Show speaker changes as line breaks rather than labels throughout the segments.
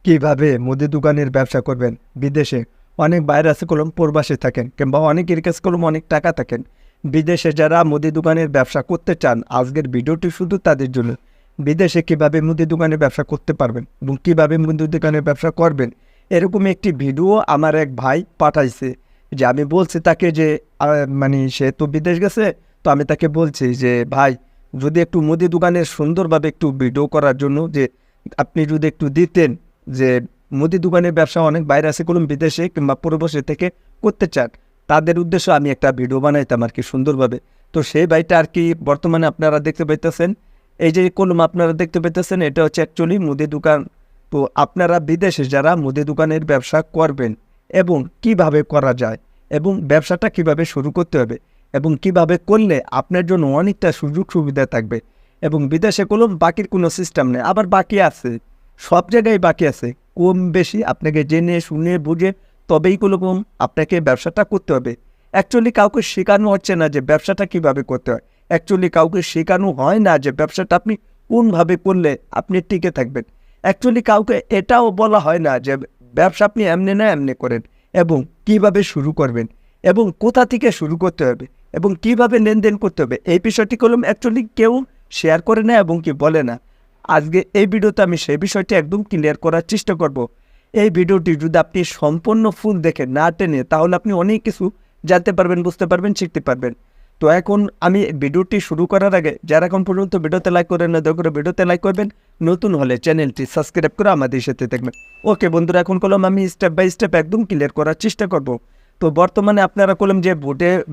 কিভাবে মুদি দোকানের ব্যবসা করবেন বিদেশে? অনেক বাইরে আছে কলম প্রবাসে থাকেন কিংবা অনেকের কাছে কলম অনেক টাকা থাকেন। বিদেশে যারা মুদি দোকানের ব্যবসা করতে চান, আজকের ভিডিওটি শুধু তাদের জন্য। বিদেশে কিভাবে মুদি দোকানের ব্যবসা করতে পারবেন এবং কিভাবে মুদি দোকানের ব্যবসা করবেন, এরকম একটি ভিডিও আমার এক ভাই পাঠাইছে। যে আমি বলছি তাকে যে মানে সে তো বিদেশ গেছে, তো আমি তাকে বলছি যে ভাই, যদি একটু মুদি দোকানের সুন্দরভাবে একটু ভিডিও করার জন্য যে আপনি যদি একটু দিতেন, যে মুদি দোকানের ব্যবসা অনেক বাইরে আছে কলম বিদেশে কিংবা প্রবাসে থেকে করতে চান, তাদের উদ্দেশ্যে আমি একটা ভিডিও বানাইতাম আর কি সুন্দরভাবে। তো সেই ভাইটা আর কি বর্তমানে আপনারা দেখতে পাইতেছেন, এই যে কলম আপনারা দেখতে পাইতেছেন, এটা হচ্ছে অ্যাকচুয়ালি মুদি দোকান। তো আপনারা বিদেশে যারা মুদি দোকানের ব্যবসা করবেন এবং কিভাবে করা যায় এবং ব্যবসাটা কিভাবে শুরু করতে হবে এবং কিভাবে করলে আপনার জন্য অনেকটা সুযোগ সুবিধা থাকবে, এবং বিদেশে কলম বাকির কোনো সিস্টেম নেই, আবার বাকি আছে, সব জায়গায় বাকি আছে। কম বেশি আপনাকে জেনে শুনে বুঝে তবেই কোনোরকম আপনাকে ব্যবসাটা করতে হবে। অ্যাকচুয়ালি কাউকে শেখানো হচ্ছে না যে ব্যবসাটা কিভাবে করতে হয়। অ্যাকচুয়ালি কাউকে শেখানো হয় না যে ব্যবসাটা আপনি কোনভাবে করলে আপনি টিকে থাকবেন। অ্যাকচুয়ালি কাউকে এটাও বলা হয় না যে ব্যবসা আপনি এমনি না এমনি করেন এবং কিভাবে শুরু করবেন এবং কোথা থেকে শুরু করতে হবে এবং কিভাবে লেনদেন করতে হবে। এই বিষয়টি কলম অ্যাকচুয়ালি কেউ শেয়ার করে না এবং কি বলে না। আজকে এই ভিডিওতে আমি সেই বিষয়টি একদম ক্লিয়ার করার চেষ্টা করব। এই ভিডিওটি যদি আপনি সম্পূর্ণ ফুল দেখে না টেনে, তাহলে আপনি অনেক কিছু জানতে পারবেন, বুঝতে পারবেন, শিখতে পারবেন। তো এখন আমি ভিডিওটি শুরু করার আগে যারা এখন পর্যন্ত ভিডিওতে লাইক করেন না, দয়া করে ভিডিওতে লাইক করবেন, নতুন হলে চ্যানেলটি সাবস্ক্রাইব করে আমাদের সাথে থাকবেন। ওকে বন্ধুরা, এখন কলম আমি স্টেপ বাই স্টেপ একদম ক্লিয়ার করার চেষ্টা করব। তো বর্তমানে আপনারা কলম যে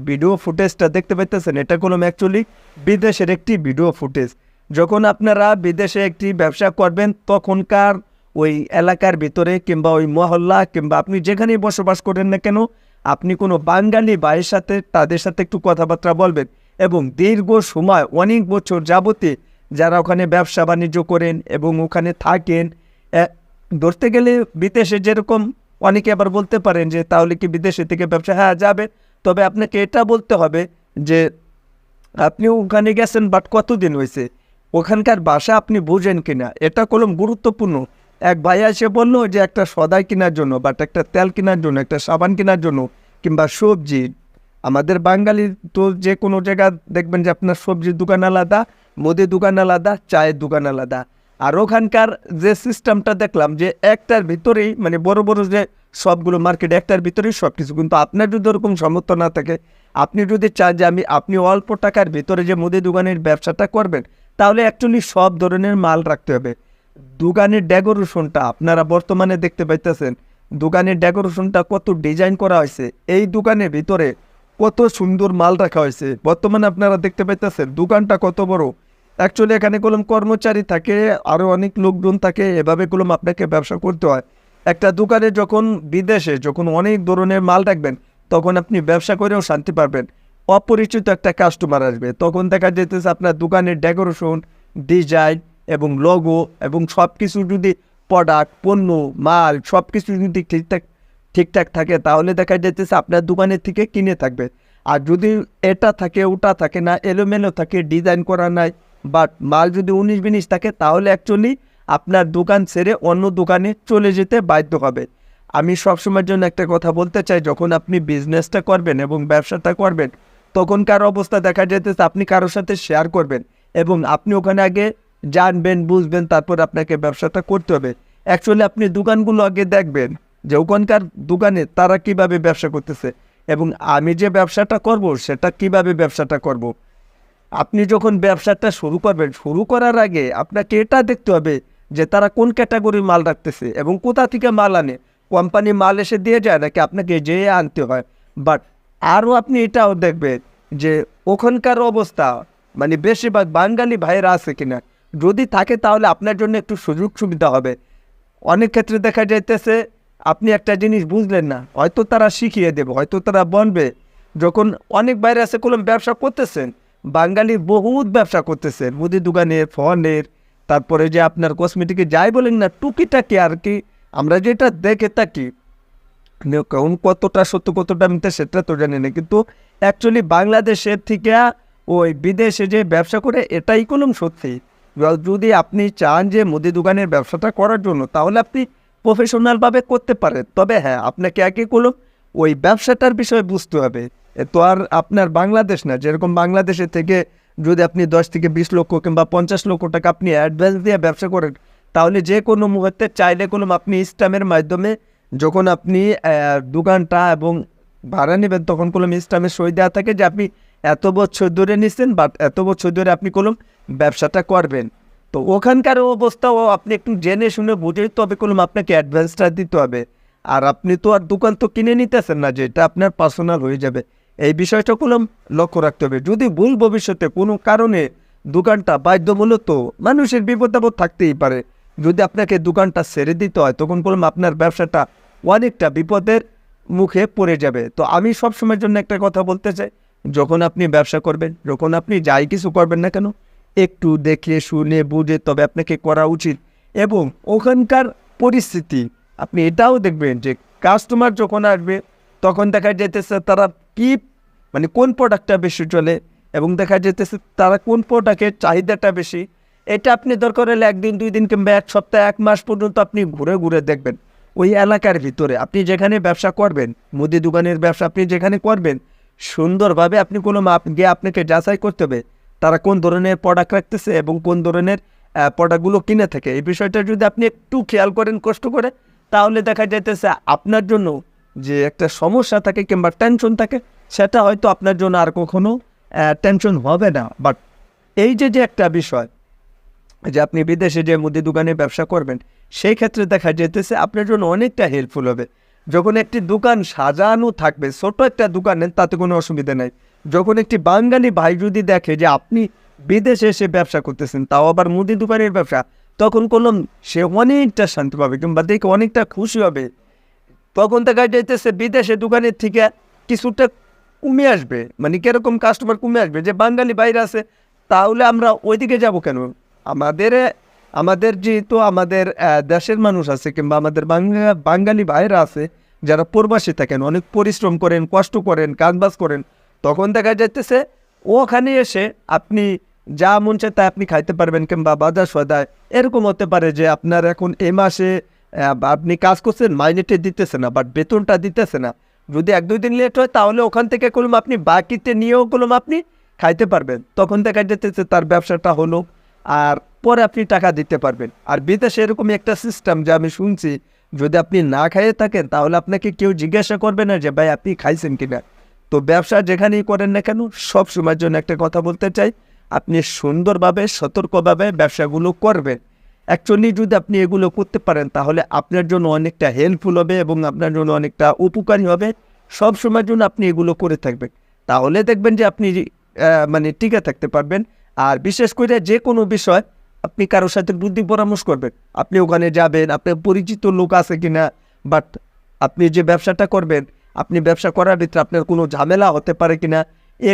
ভিডিও ফুটেজটা দেখতে পাইতেছেন, এটা কলম অ্যাকচুয়ালি বিদেশের একটি ভিডিও ফুটেজ। যখন আপনারা বিদেশে একটি ব্যবসা করবেন, তখনকার ওই এলাকার ভিতরে কিংবা ওই মহল্লা কিংবা আপনি যেখানেই বসবাস করেন না কেন, আপনি কোনো বাঙালি ভাইয়ের সাথে তাদের সাথে একটু কথাবার্তা বলবেন এবং দীর্ঘ সময় অনেক বছর যাবতে যারা ওখানে ব্যবসা বাণিজ্য করেন এবং ওখানে থাকেন, ধরতে গেলে বিদেশে যেরকম অনেকে আবার বলতে পারেন যে তাহলে কি বিদেশে থেকে ব্যবসা, হ্যাঁ যাবে, তবে আপনাকে এটা বলতে হবে যে আপনি ওখানে গেছেন বাট কতদিন হয়েছে, ওখানকার ভাষা আপনি বুঝেন কিনা, এটা কলম গুরুত্বপূর্ণ। এক ভাই এসে বললো যে একটা সদাই কেনার জন্য বাট একটা তেল কেনার জন্য, একটা সাবান কেনার জন্য কিংবা সবজি, আমাদের বাঙালি তো যে কোনো জায়গা দেখবেন যে আপনার সবজির দোকান আলাদা, মুদির দোকান আলাদা, চায়ের দোকান আলাদা। আর ওখানকার যে সিস্টেমটা দেখলাম যে একটার ভিতরেই মানে বড় বড় যে সবগুলো মার্কেট একটার ভিতরেই সব কিছু, কিন্তু আপনার যদি ওরকম সামর্থ্য না থাকে, আপনি যদি চান যে আপনি অল্প টাকার ভিতরে যে মুদি দোকানের ব্যবসাটা করবেন, তাহলে অ্যাকচুয়ালি সব ধরনের মাল রাখতে হবে। দোকানের ডেকোরেশনটা আপনারা বর্তমানে দেখতে পাইতেছেন, দোকানের ডেকোরেশনটা কত ডিজাইন করা হয়েছে, এই দোকানের ভিতরে কত সুন্দর মাল রাখা হয়েছে। বর্তমানে আপনারা দেখতে পাইতেছেন দোকানটা কত বড়। অ্যাকচুয়ালি এখানে কলম কর্মচারী থাকে, আরও অনেক লোকজন থাকে, এভাবে কলম আপনাকে ব্যবসা করতে হয়। একটা দোকানে যখন বিদেশে যখন অনেক ধরনের মাল রাখবেন, তখন আপনি ব্যবসা করেও শান্তি পাবেন। অপরিচিত একটা কাস্টমার আসবে, তখন দেখা যেতেছে আপনার দোকানের ডেকোরেশন, ডিজাইন এবং লোগো এবং সব কিছু যদি প্রোডাক্ট, পণ্য, মাল সব কিছু যদি ঠিকঠাক থাকে, তাহলে দেখা যেতেছে আপনার দোকানের থেকে কিনে থাকবে। আর যদি এটা থাকে ওটা থাকে না, এলোমেলো থাকে, ডিজাইন করা নাই, বাট মাল যদি 19-20 থাকে, তাহলে অ্যাকচুয়ালি আপনার দোকান ছেড়ে অন্য দোকানে চলে যেতে বাধ্য হবে। আমি সবসময়ের জন্য একটা কথা বলতে চাই, যখন আপনি বিজনেসটা করবেন এবং ব্যবসাটা করবেন, তখনকার অবস্থা দেখা যেতেছে আপনি কারোর সাথে শেয়ার করবেন এবং আপনি ওখানে আগে জানবেন, বুঝবেন, তারপর আপনাকে ব্যবসাটা করতে হবে। অ্যাকচুয়ালি আপনি দোকানগুলো আগে দেখবেন যে ওখানকার দোকানে তারা কিভাবে ব্যবসা করতেছে এবং আমি যে ব্যবসাটা করব সেটা কিভাবে ব্যবসাটা করব। আপনি যখন ব্যবসাটা শুরু করবেন, শুরু করার আগে আপনাকে এটা দেখতে হবে যে তারা কোন ক্যাটাগরির মাল রাখতেছে এবং কোথা থেকে মাল আনে। কোম্পানি মাল এসে দিয়ে যায় নাকি আপনাকে যেয়ে আনতে হয়। বাট আরও আপনি এটাও দেখবেন যে ওখানকার অবস্থা, মানে বেশিরভাগ বাঙালি ভাইয়েরা আছে কিনা, যদি থাকে তাহলে আপনার জন্য একটু সুযোগ সুবিধা হবে। অনেক ক্ষেত্রে দেখা যাইতেছে আপনি একটা জিনিস বুঝলেন না, হয়তো তারা শিখিয়ে দেবে, হয়তো তারা বলবে। যখন অনেক বাইরে আছে কলম ব্যবসা করতেছেন, বাঙালি বহুত ব্যবসা করতেছেন, মুদি দোকানের, ফোনের, তারপরে যে আপনার কসমেটিকে যাই বলেন না, টুকিটাকি আর কি আমরা যেটা দেখে থাকি, কারণ কতটা সত্য কতটা মিথ্যা সেটা তো জানি না, কিন্তু অ্যাকচুয়ালি বাংলাদেশের থেকে ওই বিদেশে যে ব্যবসা করে এটাই কলম সত্যি। যদি আপনি চান যে মুদি দোকানের ব্যবসাটা করার জন্য, তাহলে আপনি প্রফেশনালভাবে করতে পারেন। তবে হ্যাঁ, আপনাকে একই কলম ওই ব্যবসাটার বিষয়ে বুঝতে হবে। এ তো আর আপনার বাংলাদেশ না, যেরকম বাংলাদেশের থেকে যদি আপনি 10 থেকে 20 লক্ষ কিংবা 50 লক্ষ টাকা আপনি অ্যাডভান্স দিয়ে ব্যবসা করেন, তাহলে যে কোনো মুহূর্তে চাইলে কলম আপনি স্ট্যাম্পের মাধ্যমে যখন আপনি দোকানটা এবং ভাড়া নেবেন, তখন কলম স্ট্যাম্পে সই দেওয়া থাকে যে আপনি এত বছর ধরে নিচ্ছেন, বাট এত বছর ধরে আপনি কলম ব্যবসাটা করবেন। তো ওখানকার অবস্থাও আপনি একটু জেনে শুনে বুঝে, তবে কলম আপনাকে অ্যাডভান্সটা দিতে হবে। আর আপনি তো আর দোকান তো কিনে নিতেছেন না যে এটা আপনার পার্সোনাল হয়ে যাবে, এই বিষয়টা কলম লক্ষ্য রাখতে হবে। যদি ভুল ভবিষ্যতে কোনো কারণে দোকানটা বাধ্যমূলত, মানুষের বিপদ আপদ থাকতেই পারে, যদি আপনাকে দোকানটা ছেড়ে দিতে হয়, তখন কলম আপনার ব্যবসাটা অনেকটা বিপদের মুখে পড়ে যাবে। তো আমি সবসময়ের জন্য একটা কথা বলতে চাই, যখন আপনি ব্যবসা করবেন, যখন আপনি যাই কিছু করবেন না কেন, একটু দেখে শুনে বুঝে তবে আপনাকে করা উচিত। এবং ওখানকার পরিস্থিতি আপনি এটাও দেখবেন যে কাস্টমার যখন আসবে, তখন দেখা যেতেছে তারা কি, মানে কোন প্রোডাক্টটা বেশি চলে, এবং দেখা যেতেছে তারা কোন প্রোডাক্টের চাহিদাটা বেশি। এটা আপনি দরকার হলে 1 দিন 2 দিন কিংবা 1 সপ্তাহ 1 মাস পর্যন্ত আপনি ঘুরে ঘুরে দেখবেন। ওই এলাকার ভিতরে আপনি যেখানে ব্যবসা করবেন, মুদি দোকানের ব্যবসা আপনি যেখানে করবেন, সুন্দরভাবে আপনি কোনো মাপ গিয়ে আপনাকে যাচাই করতে হবে তারা কোন ধরনের প্রোডাক্ট রাখতেছে এবং কোন ধরনের প্রোডাক্টগুলো কিনে থাকে। এই বিষয়টা যদি আপনি একটু খেয়াল করেন কষ্ট করে, তাহলে দেখা যাইতেছে আপনার জন্য যে একটা সমস্যা থাকে কিংবা টেনশন থাকে, সেটা হয়তো আপনার জন্য আর কখনো টেনশন হবে না। বাট এই যে একটা বিষয় যে আপনি বিদেশে যে মুদি দোকানে ব্যবসা করবেন, সেই ক্ষেত্রে দেখা যেতেছে আপনার জন্য অনেকটা হেল্পফুল হবে। যখন একটি দোকান সাজানো থাকবে, ছোট একটা দোকান নেন, তাতে কোনো অসুবিধা নেই। যখন একটি বাঙালি ভাই যদি দেখে যে আপনি বিদেশে এসে ব্যবসা করতেছেন, তাও আবার মুদি দোকানের ব্যবসা, তখন কলম সে অনেকটা শান্তি পাবে কিংবা দেখে অনেকটা খুশি হবে। তখন দেখা যাইতেছে বিদেশে দোকানের থেকে কিছুটা কমে আসবে, মানে কিরকম কাস্টমার কমে আসবে, যে বাঙালি বাইরে আছে, তাহলে আমরা ওইদিকে যাব কেন? আমাদের যেহেতু আমাদের দেশের মানুষ আছে কিংবা আমাদের বাঙালি ভাইরা আছে যারা প্রবাসী থাকেন, অনেক পরিশ্রম করেন, কষ্ট করেন, কাজবাজ করেন, তখন দেখা যাইতেছে ওখানে এসে আপনি যা মন চায় তা আপনি খাইতে পারবেন কিংবা বাজার সদায় এরকম হতে পারে যে আপনার এখন এ মাসে আপনি কাজ করছেন, মাইনেটে দিতেছে না, বাট বেতনটা দিতেছে না। যদি 1-2 দিন লেট হয়, তাহলে ওখান থেকে কলম আপনি বাকিতে নিয়েও কলম আপনি খাইতে পারবেন। তখন দেখা যেতেছে তার ব্যবসাটা হলো, আর পরে আপনি টাকা দিতে পারবেন। আর বিদেশে এরকমই একটা সিস্টেম যে আমি শুনছি, যদি আপনি না খাইয়ে থাকেন, তাহলে আপনাকে কেউ জিজ্ঞাসা করবে না যে ভাই আপনি খাইছেন কিনা। তো ব্যবসা যেখানেই করেন না কেন, সব সময়ের জন্য একটা কথা বলতে চাই, আপনি সুন্দরভাবে সতর্কভাবে ব্যবসাগুলো করবেন। অ্যাকচুয়ালি যদি আপনি এগুলো করতে পারেন, তাহলে আপনার জন্য অনেকটা হেল্পফুল হবে এবং আপনার জন্য অনেকটা উপকারী হবে। সব সময়ের জন্য আপনি এগুলো করে থাকবেন, তাহলে দেখবেন যে আপনি মানে টিকে থাকতে পারবেন। আর বিশেষ করে যে কোনো বিষয় আপনি কারোর সাথে বুদ্ধি পরামর্শ করবেন, আপনি ওখানে যাবেন, আপনার পরিচিত লোক আছে কিনা, বাট আপনি যে ব্যবসাটা করবেন, আপনি ব্যবসা করার ভিতরে আপনার কোনো ঝামেলা হতে পারে কিনা,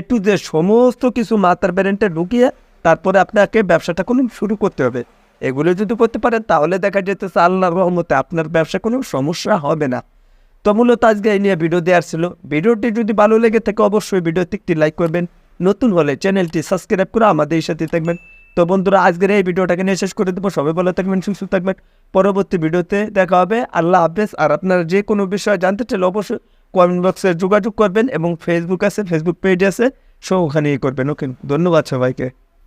টু যে সমস্ত কিছু মাথার ব্যারেন্টে ঢুকিয়ে তারপরে আপনাকে ব্যবসাটা কোনো শুরু করতে হবে। এগুলো যদি করতে পারেন, তাহলে দেখা যেতেছে আল্লাহর রহমতে আপনার ব্যবসা কোনো সমস্যা হবে না। তো মূলত আজকে এই নিয়ে ভিডিও দেওয়ার ছিল। ভিডিওটি যদি ভালো লেগে থাকে, অবশ্যই ভিডিওতে একটি লাইক করবেন, নতুন হলে চ্যানেলটি সাবস্ক্রাইব করে আমাদের সাথে থাকবেন। তো বন্ধুরা, আজকের এই ভিডিওটাকে নিয়ে শেষ করে দেবো। সবাই ভালো থাকবেন, সুস্থ থাকবেন। পরবর্তী ভিডিওতে দেখা হবে। আল্লাহ হাফেজ। আর আপনারা যে কোনো বিষয় জানতে চাইলে অবশ্যই কমেন্ট বক্সে যোগাযোগ করবেন, এবং ফেসবুক আছে, ফেসবুক পেজ আছে, সো ওখানেই করবেন। ওকে, ধন্যবাদ সবাইকে।